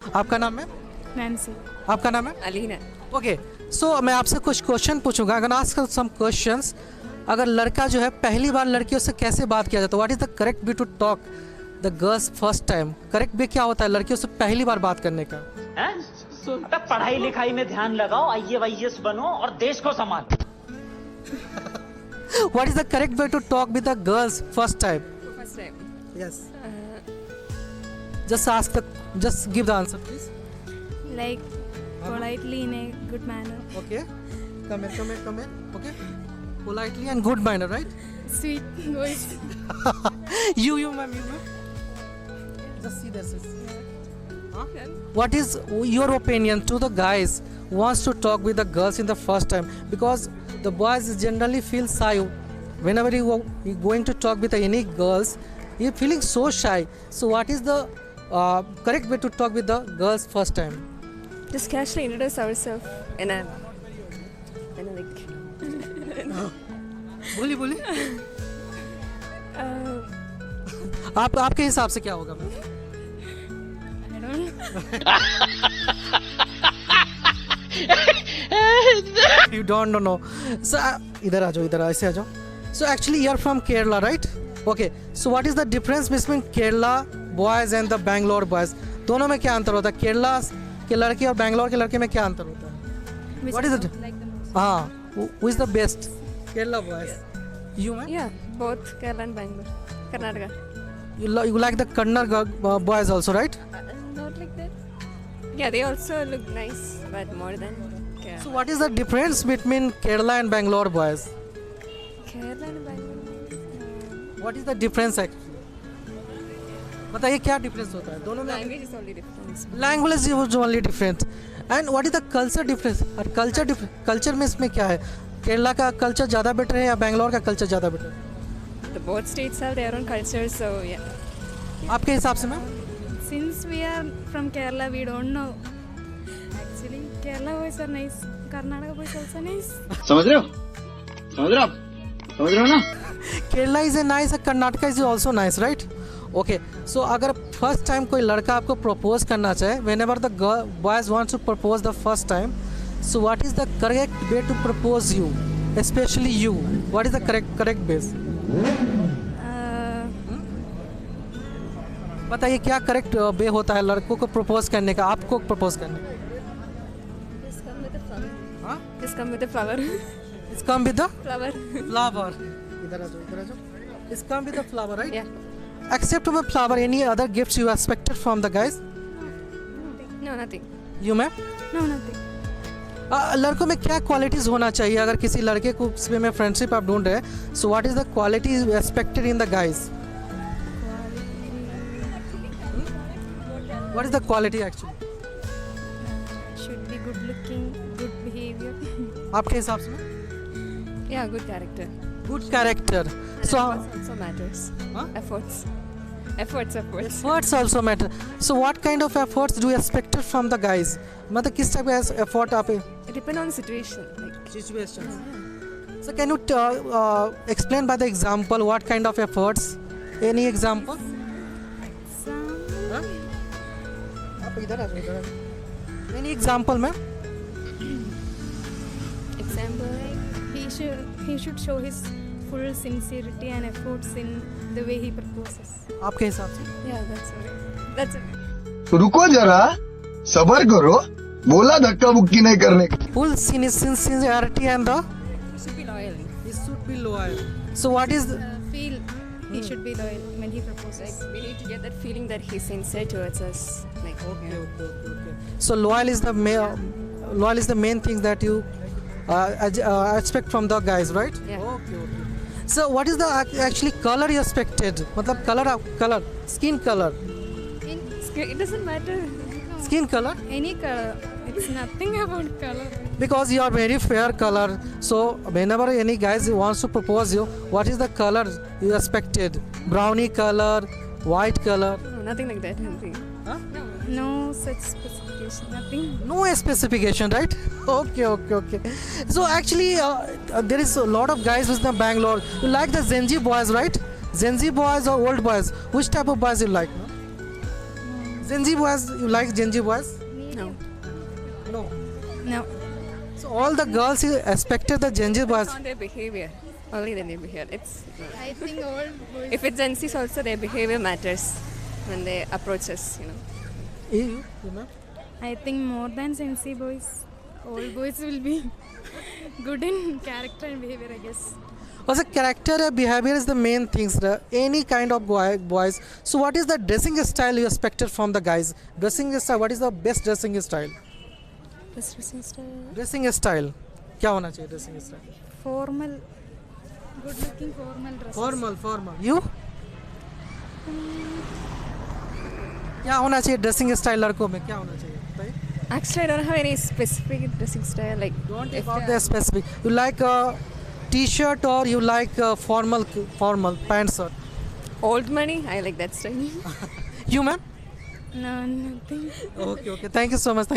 आपका नाम है? नैन्सी। आपका नाम है? अलीना। ओके, सो मैं आपसे कुछ क्वेश्चन पूछूंगा। अगर आस्क सम क्वेश्चंस, अगर लड़का जो है पहली बार लड़कियों से कैसे बात किया जाता है, what is the correct way to talk the girls first time? Correct way क्या होता है लड़कियों से पहली बार बात करने का? तब पढ़ाई लिखाई में ध्यान लगाओ, IAS बनो और देश को संभालो। What is the correct way to talk with the girls first time? First time yes, just give the answer please. Like politely in a good manner. Okay, come here. Okay, politely and good manner, right? Sweet voice. you ma'am. Just see this. Huh? What is your opinion to the guys who wants to talk with the girls in the first time? Because the boys generally feel shy whenever you going to talk with any girls. You're feeling so shy. So what is the correct way to talk with the girls first time? just casually introduce ourselves in a like बोलिए आपके हिसाब से क्या होगा ma'am? I don't You don't know. So इधर आ जाओ, ऐसे आ जाओ. So actually you are from Kerala, right? Okay. So what is the difference between Kerala boys and the Bangalore boys? दोनों में क्या अंतर होता है? केरला के लड़के और बैंगलोर के लड़के में क्या अंतर होता है? Which What is it? like the most. हाँ, who is the best? Kerala boys. You man? yeah, both Kerala and Bangalore, Karnataka. You like the Kannada boys also, right? Not like that. Yeah, they also look nice, but more than Kerala. So what is the difference between Kerala and Bangalore boys? Kerala and Bangalore. What is the difference actually? बताइए क्या difference होता है दोनों में? Language is only different. Language is only different. And what is the culture difference? और culture में इसमें क्या है? केरला का कल्चर ज़्यादा बेटर है या बैंगलोर का कल्चर ज़्यादा बेटर है? The both states have their own culture, so yeah. आपके हिसाब से ma'am? Since we are from Kerala, we don't know. Actually, Kerala boys are nice. Karnataka boys also nice. समझ रहे हो ना? Kerala is a nice, Karnataka is also nice, right? Okay, so अगर first time कोई लड़का आपको प्रपोज करना चाहे, whenever the boys wants to propose the first time, so what is the correct way to propose you, specially you? What is the correct base? बताइए क्या correct way होता है लड़कों को प्रपोज करने का, आपको प्रपोज करने का? Just come with a flower. हाँ? Just come with a flower. It's come with the Flower. flower. इधर आ जाओ. It's come with the flower, right? Yeah. Except from a flower, any other gifts you expected from the guys? No, nothing. You ma'am? No, nothing. लड़कों में क्या qualities होना चाहिए अगर किसी लड़के को में फ्रेंडशिप आप ढूंढ रहे हैं? सो what is the quality expected in the guys? What is the quality actually Should be good looking, good behavior. आपके हिसाब से? Yeah, good character. Good character. So Efforts also matters. Huh? Efforts. Efforts also matter. So what kind of efforts do expected from the guys? मतलब किस type का effort आप? It depends on the situation. Like, Situations. So can you explain by the example what kind of efforts? Any example? Huh? आप इधर आ जाओ. Any example, ma'am? example, He should show his full sincerity and efforts in the way he proposes. आपके हिसाब से? yeah, that's it. रुको जरा, सबर करो, बोला धक्का मुक्की नहीं करने का. Full sincerity and the He should be loyal. he should be loyal. So what is Feel he should be loyal when he proposes. Like, we need to get that feeling that he's sincere towards us. Like, yeah. okay. So loyal is the main thing that you expect from the guys, right? Yeah. Okay. So what is the actually color you expected? मतलब color, skin color. It doesn't matter. Skin color? Any color. It's nothing about color. Because you are very fair color, so whenever any guys wants to propose you, what is the color you expected? Brownie color, white color? No, nothing like that. Nothing. Huh? No such specification. Nothing. No specification, right? Okay. So actually, there is a lot of guys with the Bangalore. You like the Zenji boys, right? Zenji boys or old boys? Which type of boys you like? No? Gen Z boys, you like Gen Z boys? No. No. No. So all the girls you expected the Gen Z boys. It's on their behavior. Only their behavior. It's I think all boys. if it's Gen Z's also their behavior matters when they approach us. You know? I think more than Sensi boys, all boys will be good in character and behavior, I guess. Also, character and behavior is the main things. Any kind of boys. So, what is the dressing style you expected from the guys? Dressing style. What is the best dressing style? Best dressing style. Dressing style. क्या होना चाहिए dressing style? Formal, good looking formal dresses. Formal. You? क्या होना चाहिए dressing style लड़कों में? क्या होना चाहिए? बताइए. Actually, I don't have any specific dressing style. Like Don't if about the specific. You like a t-shirt or you like a formal pants shirt? old money, I like that style. You man? No, nothing. Okay. Thank you so much.